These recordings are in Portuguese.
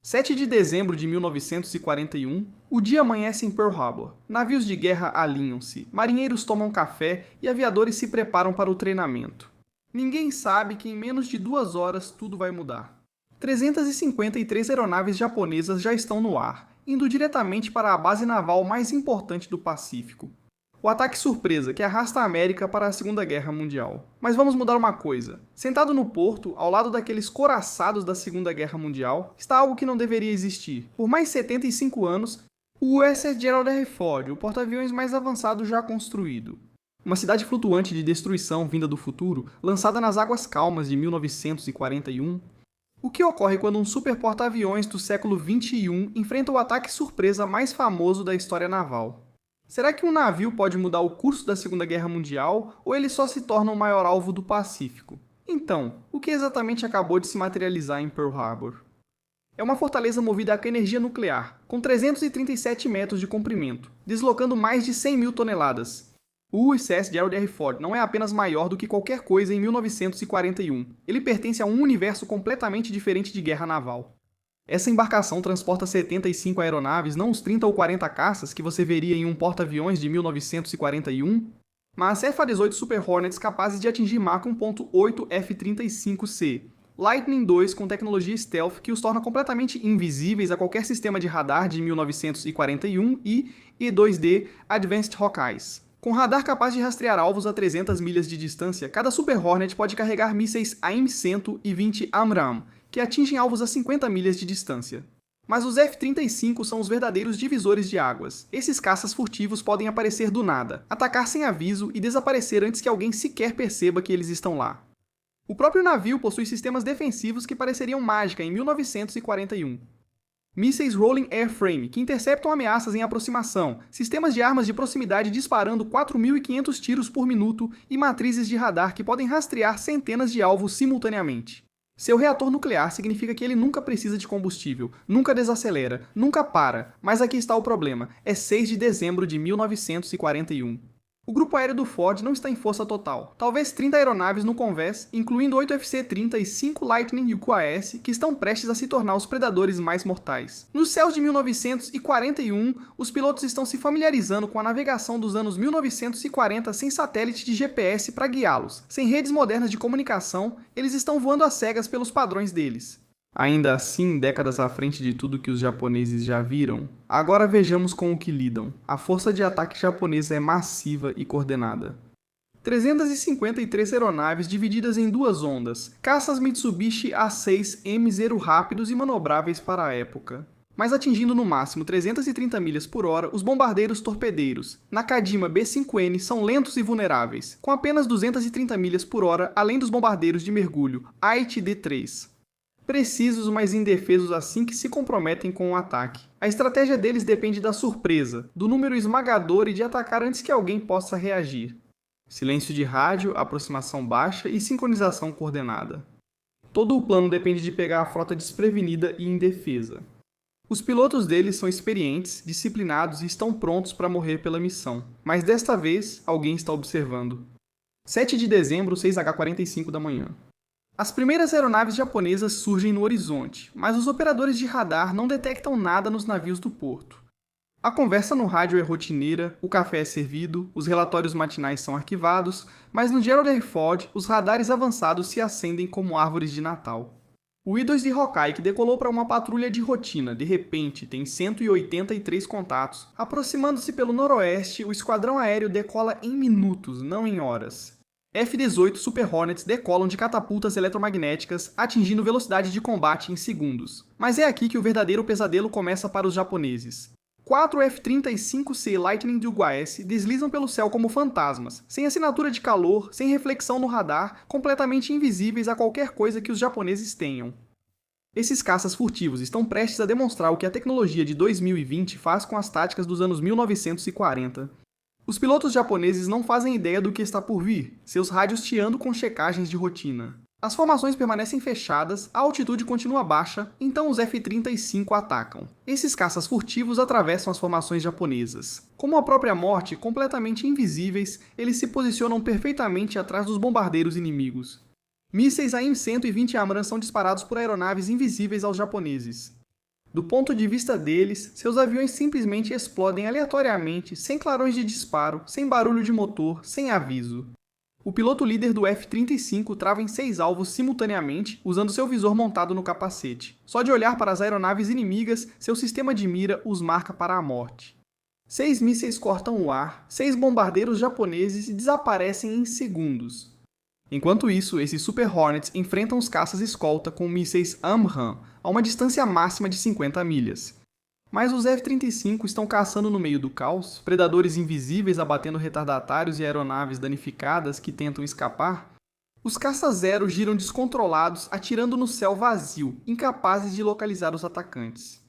7 de dezembro de 1941, o dia amanhece em Pearl Harbor. Navios de guerra alinham-se, marinheiros tomam café e aviadores se preparam para o treinamento. Ninguém sabe que em menos de 2 horas tudo vai mudar. 353 aeronaves japonesas já estão no ar, indo diretamente para a base naval mais importante do Pacífico. O ataque surpresa que arrasta a América para a Segunda Guerra Mundial. Mas vamos mudar uma coisa. Sentado no porto, ao lado daqueles coraçados da Segunda Guerra Mundial, está algo que não deveria existir. Por mais 75 anos, o USS Gerald R. Ford, o porta-aviões mais avançado já construído. Uma cidade flutuante de destruição vinda do futuro, lançada nas águas calmas de 1941. O que ocorre quando um super porta-aviões do século XXI enfrenta o ataque surpresa mais famoso da história naval? Será que um navio pode mudar o curso da Segunda Guerra Mundial ou ele só se torna o maior alvo do Pacífico? Então, o que exatamente acabou de se materializar em Pearl Harbor? É uma fortaleza movida a energia nuclear, com 337 metros de comprimento, deslocando mais de 100 mil toneladas. O USS Gerald R. Ford não é apenas maior do que qualquer coisa em 1941. Ele pertence a um universo completamente diferente de guerra naval. Essa embarcação transporta 75 aeronaves, não os 30 ou 40 caças que você veria em um porta-aviões de 1941, mas F-18 Super Hornets capazes de atingir Mach 1.8 F-35C, Lightning II com tecnologia stealth que os torna completamente invisíveis a qualquer sistema de radar de 1941 e E-2D Advanced Hawkeyes. Com radar capaz de rastrear alvos a 300 milhas de distância, cada Super Hornet pode carregar mísseis AIM-100 e 20 AMRAAM, que atingem alvos a 50 milhas de distância. Mas os F-35 são os verdadeiros divisores de águas. Esses caças furtivos podem aparecer do nada, atacar sem aviso e desaparecer antes que alguém sequer perceba que eles estão lá. O próprio navio possui sistemas defensivos que pareceriam mágica em 1941. Mísseis Rolling Airframe, que interceptam ameaças em aproximação, sistemas de armas de proximidade disparando 4.500 tiros por minuto e matrizes de radar que podem rastrear centenas de alvos simultaneamente. Seu reator nuclear significa que ele nunca precisa de combustível, nunca desacelera, nunca para, mas aqui está o problema, é 6 de dezembro de 1941. O grupo aéreo do Ford não está em força total. Talvez 30 aeronaves no convés, incluindo 8 FC-30 e 5 Lightning UQAS, que estão prestes a se tornar os predadores mais mortais. Nos céus de 1941, os pilotos estão se familiarizando com a navegação dos anos 1940 sem satélite de GPS para guiá-los. Sem redes modernas de comunicação, eles estão voando às cegas pelos padrões deles. Ainda assim, décadas à frente de tudo que os japoneses já viram, agora vejamos com o que lidam. A força de ataque japonesa é massiva e coordenada. 353 aeronaves divididas em 2 ondas, caças Mitsubishi A6 M0 rápidos e manobráveis para a época. Mas atingindo no máximo 330 milhas por hora, os bombardeiros torpedeiros Nakajima B-5N são lentos e vulneráveis, com apenas 230 milhas por hora além dos bombardeiros de mergulho Aichi D-3. Precisos, mas indefesos assim que se comprometem com o ataque. A estratégia deles depende da surpresa, do número esmagador e de atacar antes que alguém possa reagir. Silêncio de rádio, aproximação baixa e sincronização coordenada. Todo o plano depende de pegar a frota desprevenida e indefesa. Os pilotos deles são experientes, disciplinados e estão prontos para morrer pela missão. Mas desta vez, alguém está observando. 7 de dezembro, 6h45 da manhã. As primeiras aeronaves japonesas surgem no horizonte, mas os operadores de radar não detectam nada nos navios do porto. A conversa no rádio é rotineira, o café é servido, os relatórios matinais são arquivados, mas no Gerald R. Ford, os radares avançados se acendem como árvores de Natal. O I-2D Hawkeye, que decolou para uma patrulha de rotina, de repente tem 183 contatos. Aproximando-se pelo noroeste, o esquadrão aéreo decola em minutos, não em horas. F-18 Super Hornets decolam de catapultas eletromagnéticas, atingindo velocidade de combate em segundos. Mas é aqui que o verdadeiro pesadelo começa para os japoneses. 4 F-35C Lightning UQAS deslizam pelo céu como fantasmas, sem assinatura de calor, sem reflexão no radar, completamente invisíveis a qualquer coisa que os japoneses tenham. Esses caças furtivos estão prestes a demonstrar o que a tecnologia de 2020 faz com as táticas dos anos 1940. Os pilotos japoneses não fazem ideia do que está por vir, seus rádios chiando com checagens de rotina. As formações permanecem fechadas, a altitude continua baixa, então os F-35 atacam. Esses caças furtivos atravessam as formações japonesas. Como a própria morte, completamente invisíveis, eles se posicionam perfeitamente atrás dos bombardeiros inimigos. Mísseis AIM-100 e 20 AMRAAM são disparados por aeronaves invisíveis aos japoneses. Do ponto de vista deles, seus aviões simplesmente explodem aleatoriamente, sem clarões de disparo, sem barulho de motor, sem aviso. O piloto líder do F-35 trava em 6 alvos simultaneamente, usando seu visor montado no capacete. Só de olhar para as aeronaves inimigas, seu sistema de mira os marca para a morte. 6 mísseis cortam o ar, 6 bombardeiros japoneses desaparecem em segundos. Enquanto isso, esses Super Hornets enfrentam os caças escolta com mísseis AMRAAM a uma distância máxima de 50 milhas. Mas os F-35 estão caçando no meio do caos, predadores invisíveis abatendo retardatários e aeronaves danificadas que tentam escapar. Os caça-zero giram descontrolados, atirando no céu vazio, incapazes de localizar os atacantes.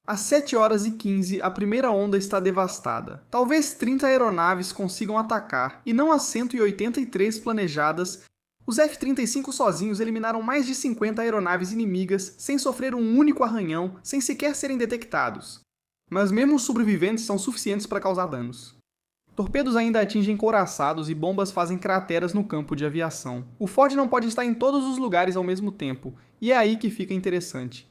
Às 7h15, a primeira onda está devastada. Talvez 30 aeronaves consigam atacar, e não as 183 planejadas. Os F-35 sozinhos eliminaram mais de 50 aeronaves inimigas, sem sofrer um único arranhão, sem sequer serem detectados. Mas mesmo os sobreviventes são suficientes para causar danos. Torpedos ainda atingem couraçados e bombas fazem crateras no campo de aviação. O Ford não pode estar em todos os lugares ao mesmo tempo, e é aí que fica interessante.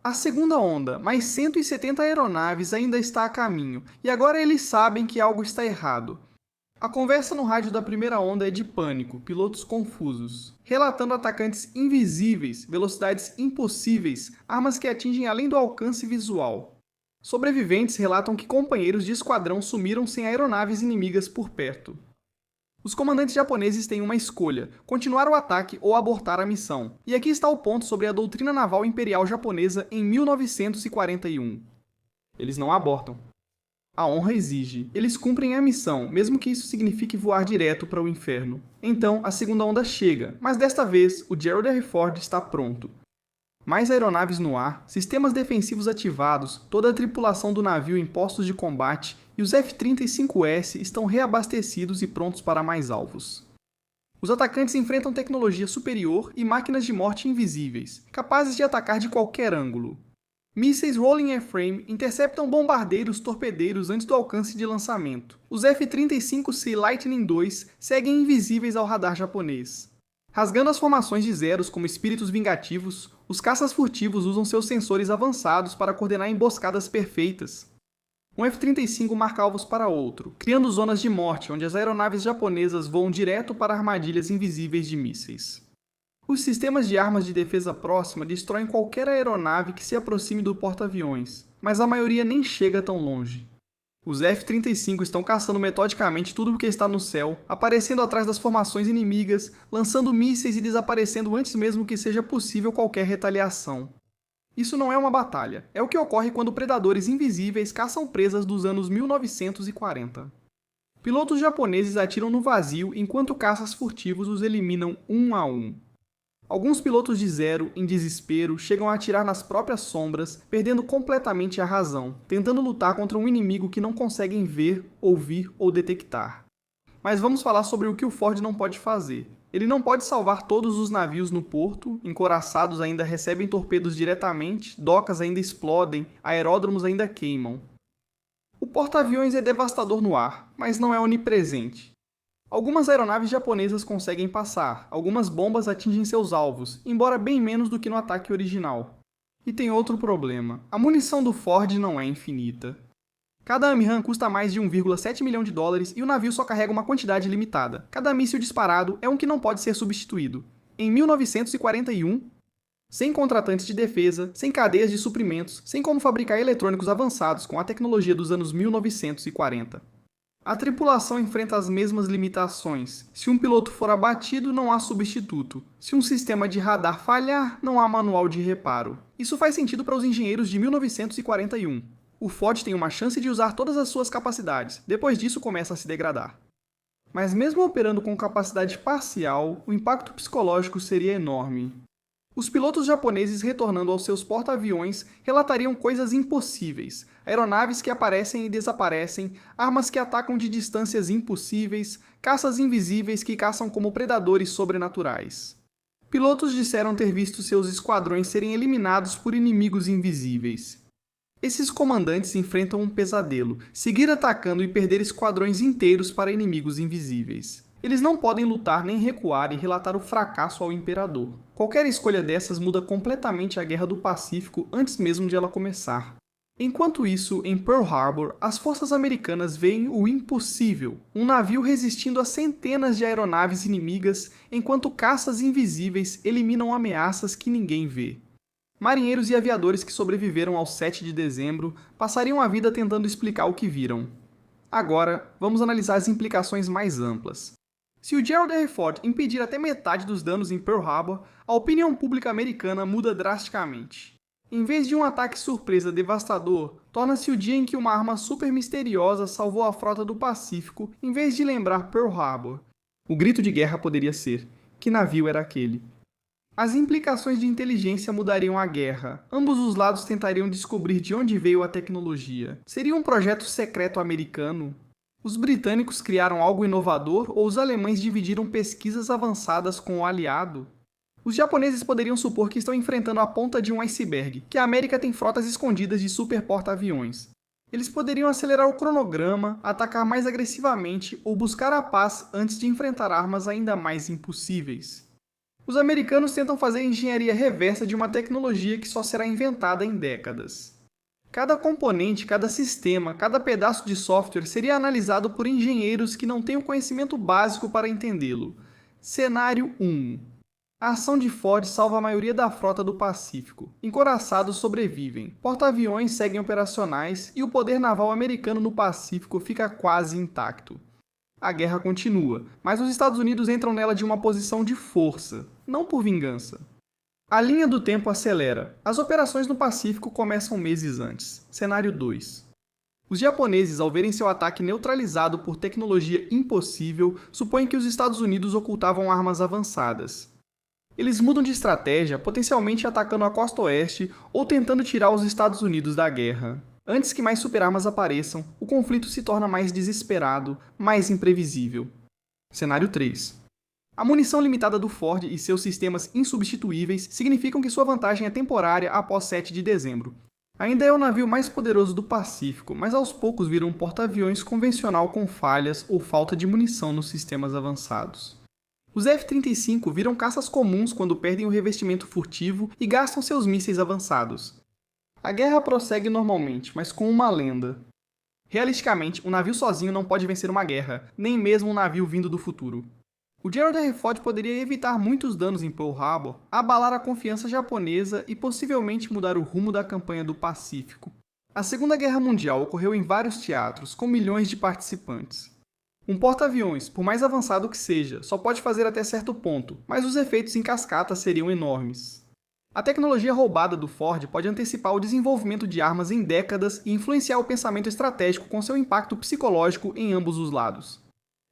A segunda onda, mais 170 aeronaves, ainda está a caminho, e agora eles sabem que algo está errado. A conversa no rádio da primeira onda é de pânico, pilotos confusos, relatando atacantes invisíveis, velocidades impossíveis, armas que atingem além do alcance visual. Sobreviventes relatam que companheiros de esquadrão sumiram sem aeronaves inimigas por perto. Os comandantes japoneses têm uma escolha: continuar o ataque ou abortar a missão. E aqui está o ponto sobre a doutrina naval imperial japonesa em 1941. Eles não abortam. A honra exige. Eles cumprem a missão, mesmo que isso signifique voar direto para o inferno. Então, a segunda onda chega, mas desta vez, o Gerald R. Ford está pronto. Mais aeronaves no ar, sistemas defensivos ativados, toda a tripulação do navio em postos de combate e os F-35S estão reabastecidos e prontos para mais alvos. Os atacantes enfrentam tecnologia superior e máquinas de morte invisíveis, capazes de atacar de qualquer ângulo. Mísseis Rolling Airframe interceptam bombardeiros torpedeiros antes do alcance de lançamento. Os F-35C Lightning II seguem invisíveis ao radar japonês. Rasgando as formações de zeros como espíritos vingativos, os caças furtivos usam seus sensores avançados para coordenar emboscadas perfeitas. Um F-35 marca alvos para outro, criando zonas de morte onde as aeronaves japonesas voam direto para armadilhas invisíveis de mísseis. Os sistemas de armas de defesa próxima destroem qualquer aeronave que se aproxime do porta-aviões, mas a maioria nem chega tão longe. Os F-35 estão caçando metodicamente tudo o que está no céu, aparecendo atrás das formações inimigas, lançando mísseis e desaparecendo antes mesmo que seja possível qualquer retaliação. Isso não é uma batalha, é o que ocorre quando predadores invisíveis caçam presas dos anos 1940. Pilotos japoneses atiram no vazio enquanto caças furtivos os eliminam um a um. Alguns pilotos de zero, em desespero, chegam a atirar nas próprias sombras, perdendo completamente a razão, tentando lutar contra um inimigo que não conseguem ver, ouvir ou detectar. Mas vamos falar sobre o que o Ford não pode fazer. Ele não pode salvar todos os navios no porto, encouraçados ainda recebem torpedos diretamente, docas ainda explodem, aeródromos ainda queimam. O porta-aviões é devastador no ar, mas não é onipresente. Algumas aeronaves japonesas conseguem passar, algumas bombas atingem seus alvos, embora bem menos do que no ataque original. E tem outro problema: a munição do Ford não é infinita. Cada AMRAAM custa mais de 1,7 milhão de dólares e o navio só carrega uma quantidade limitada. Cada míssil disparado é um que não pode ser substituído. Em 1941, sem contratantes de defesa, sem cadeias de suprimentos, sem como fabricar eletrônicos avançados com a tecnologia dos anos 1940. A tripulação enfrenta as mesmas limitações. Se um piloto for abatido, não há substituto. Se um sistema de radar falhar, não há manual de reparo. Isso faz sentido para os engenheiros de 1941. O Ford tem uma chance de usar todas as suas capacidades, depois disso começa a se degradar. Mas mesmo operando com capacidade parcial, o impacto psicológico seria enorme. Os pilotos japoneses retornando aos seus porta-aviões relatariam coisas impossíveis, aeronaves que aparecem e desaparecem, armas que atacam de distâncias impossíveis, caças invisíveis que caçam como predadores sobrenaturais. Pilotos disseram ter visto seus esquadrões serem eliminados por inimigos invisíveis. Esses comandantes enfrentam um pesadelo, seguir atacando e perder esquadrões inteiros para inimigos invisíveis. Eles não podem lutar nem recuar e relatar o fracasso ao imperador. Qualquer escolha dessas muda completamente a Guerra do Pacífico antes mesmo de ela começar. Enquanto isso, em Pearl Harbor, as forças americanas veem o impossível, um navio resistindo a centenas de aeronaves inimigas, enquanto caças invisíveis eliminam ameaças que ninguém vê. Marinheiros e aviadores que sobreviveram ao 7 de dezembro passariam a vida tentando explicar o que viram. Agora, vamos analisar as implicações mais amplas. Se o Gerald R. Ford impedir até metade dos danos em Pearl Harbor, a opinião pública americana muda drasticamente. Em vez de um ataque surpresa devastador, torna-se o dia em que uma arma super misteriosa salvou a frota do Pacífico em vez de lembrar Pearl Harbor. O grito de guerra poderia ser: que navio era aquele? As implicações de inteligência mudariam a guerra. Ambos os lados tentariam descobrir de onde veio a tecnologia. Seria um projeto secreto americano? Os britânicos criaram algo inovador ou os alemães dividiram pesquisas avançadas com o aliado? Os japoneses poderiam supor que estão enfrentando a ponta de um iceberg, que a América tem frotas escondidas de super porta-aviões. Eles poderiam acelerar o cronograma, atacar mais agressivamente ou buscar a paz antes de enfrentar armas ainda mais impossíveis. Os americanos tentam fazer engenharia reversa de uma tecnologia que só será inventada em décadas. Cada componente, cada sistema, cada pedaço de software seria analisado por engenheiros que não têm o conhecimento básico para entendê-lo. Cenário 1. A ação de Ford salva a maioria da frota do Pacífico. Encouraçados sobrevivem, porta-aviões seguem operacionais e o poder naval americano no Pacífico fica quase intacto. A guerra continua, mas os Estados Unidos entram nela de uma posição de força, não por vingança. A linha do tempo acelera. As operações no Pacífico começam meses antes. Cenário 2. Os japoneses, ao verem seu ataque neutralizado por tecnologia impossível, supõem que os Estados Unidos ocultavam armas avançadas. Eles mudam de estratégia, potencialmente atacando a costa oeste ou tentando tirar os Estados Unidos da guerra. Antes que mais superarmas apareçam, o conflito se torna mais desesperado, mais imprevisível. Cenário 3. A munição limitada do Ford e seus sistemas insubstituíveis significam que sua vantagem é temporária após 7 de dezembro. Ainda é o navio mais poderoso do Pacífico, mas aos poucos vira um porta-aviões convencional com falhas ou falta de munição nos sistemas avançados. Os F-35 viram caças comuns quando perdem o revestimento furtivo e gastam seus mísseis avançados. A guerra prossegue normalmente, mas com uma lenda. Realisticamente, um navio sozinho não pode vencer uma guerra, nem mesmo um navio vindo do futuro. O Gerald R. Ford poderia evitar muitos danos em Pearl Harbor, abalar a confiança japonesa e possivelmente mudar o rumo da campanha do Pacífico. A Segunda Guerra Mundial ocorreu em vários teatros, com milhões de participantes. Um porta-aviões, por mais avançado que seja, só pode fazer até certo ponto, mas os efeitos em cascata seriam enormes. A tecnologia roubada do Ford pode antecipar o desenvolvimento de armas em décadas e influenciar o pensamento estratégico com seu impacto psicológico em ambos os lados.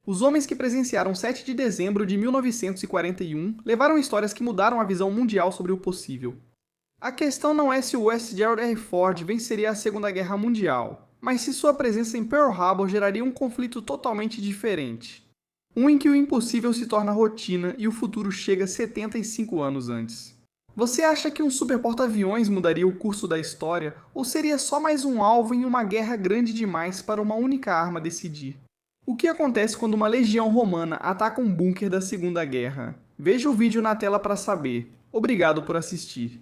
Os homens que presenciaram 7 de dezembro de 1941 levaram histórias que mudaram a visão mundial sobre o possível. A questão não é se o S. Gerald R. Ford venceria a Segunda Guerra Mundial, mas se sua presença em Pearl Harbor geraria um conflito totalmente diferente. Um em que o impossível se torna rotina e o futuro chega 75 anos antes. Você acha que um super porta-aviões mudaria o curso da história, ou seria só mais um alvo em uma guerra grande demais para uma única arma decidir? O que acontece quando uma legião romana ataca um bunker da Segunda Guerra? Veja o vídeo na tela para saber. Obrigado por assistir.